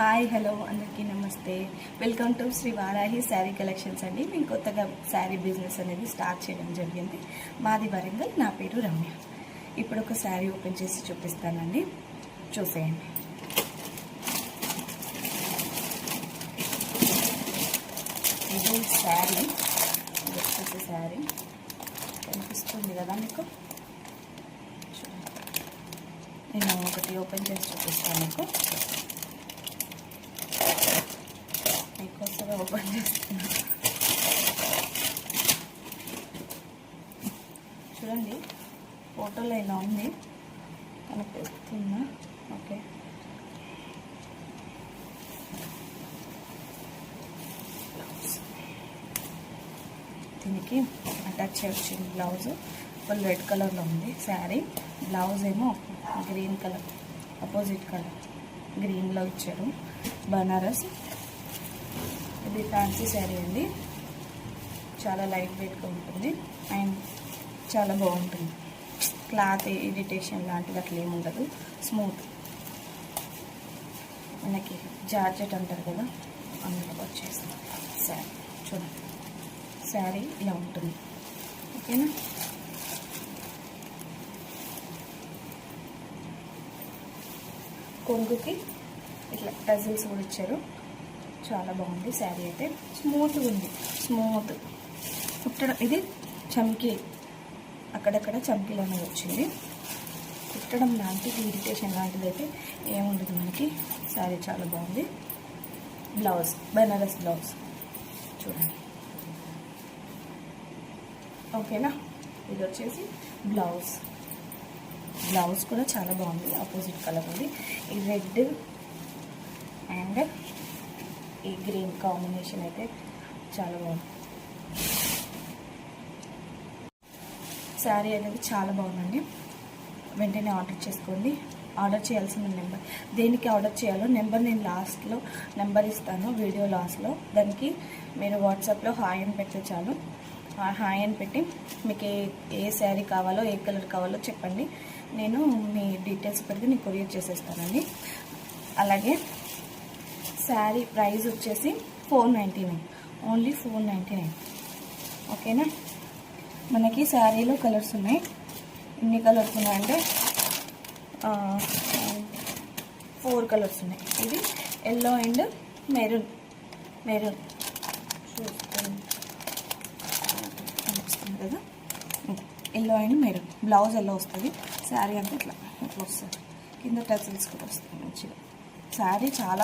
Hi hello అందరికీ నమస్తే. Welcome to Shri Varahi sari collections అండి. మేము కొత్తగా శారీ బిజినెస్ అనేది స్టార్ట్ చేయడం జరిగింది. మాది వరంగల్, నా పేరు రమ్య. ఇప్పుడు ఒక శారీ ఓపెన్ చేసి చూపిస్తానండి, చూసేయండి. ఇది శారీ, ఇది వచ్చేసి శారీ కనిపిస్తుంది కదా మీకు. నేను ఒకటి ఓపెన్ చేసి చూపిస్తాను మీకోసమే ఓపెన్ చేస్తున్నాను. చూడండి, ఫోటోలో ఇలా ఉంది, కనిపిస్తుందా? ఓకే, దీనికి అటాచ్ వచ్చింది బ్లౌజ్. ఫుల్ రెడ్ కలర్లో ఉంది శారీ. బ్లౌజ్ ఏమో గ్రీన్ కలర్, అపోజిట్ కలర్ గ్రీన్లో ఇచ్చారు. బనారస్, ఇది ఫ్యాన్సీ శారీ అండి. చాలా లైట్ వెయిట్గా ఉంటుంది అండ్ చాలా బాగుంటుంది. క్లాత్ ఇరిటేషన్ లాంటిది అట్లా ఏమి ఉండదు, స్మూత్. మనకి జార్జెట్ అంటారు కదా, అందులో వచ్చేస్తుంది శారీ. చూడండి, శారీ ఇలా ఉంటుంది. ఓకేనా? కొంగుకి ఇట్లా టజిల్స్ కూడా ఇచ్చారు. చాలా బాగుంది శారీ అయితే. స్మూత్గా ఉంది, స్మూత్ కుట్టడం. ఇది చమ్కీ, అక్కడక్కడ చమ్కీలు అనేది వచ్చింది. కుట్టడం లాంటిది, ఇరిటేషన్ లాంటిది అయితే ఏముండదు మనకి. శారీ చాలా బాగుంది. బ్లౌజ్ బనారస్ బ్లౌజ్ చూడండి. ఓకేనా? ఇది వచ్చేసి బ్లౌజ్. బ్లౌజ్ కూడా చాలా బాగుంది, ఆపోజిట్ కలర్ ఉంది. ఈ రెడ్ అండ్ ఈ గ్రీన్ కాంబినేషన్ అయితే చాలా బాగుంది. శారీ అనేది చాలా బాగుందండి. వెంటనే ఆర్డర్ చేసుకోండి. ఆర్డర్ చేయాల్సిన నెంబర్, దేనికి ఆర్డర్ చేయాలో నెంబర్ నేను లాస్ట్లో నెంబర్ ఇస్తాను, వీడియో లాస్ట్లో. దానికి మీరు వాట్సాప్లో హాయ్ అని పెడితే చాలు. హాయ్ అని పెట్టి మీకు ఏ శారీ కావాలో, ఏ కలర్ కావాలో చెప్పండి. నేను మీ డీటెయిల్స్ పెడితే నేను కొరియర్ చేసేస్తానండి. అలాగే శారీ ప్రైస్ వచ్చేసి 499, ఓన్లీ 499. ఓకేనా? మనకి శారీలో కలర్స్ ఉన్నాయి. ఎన్ని కలర్స్ ఉన్నాయంటే 4 కలర్స్ ఉన్నాయి. ఇది ఎల్లో అండ్ మెరూన్. కనిపిస్తుంది కదా, yellow and maroon. Blouse yellow వస్తుంది, శారీ అంతా ఇట్లా వస్తుంది. కింద టజిల్స్ కూడా వస్తుంది మంచిగా. శారీ చాలా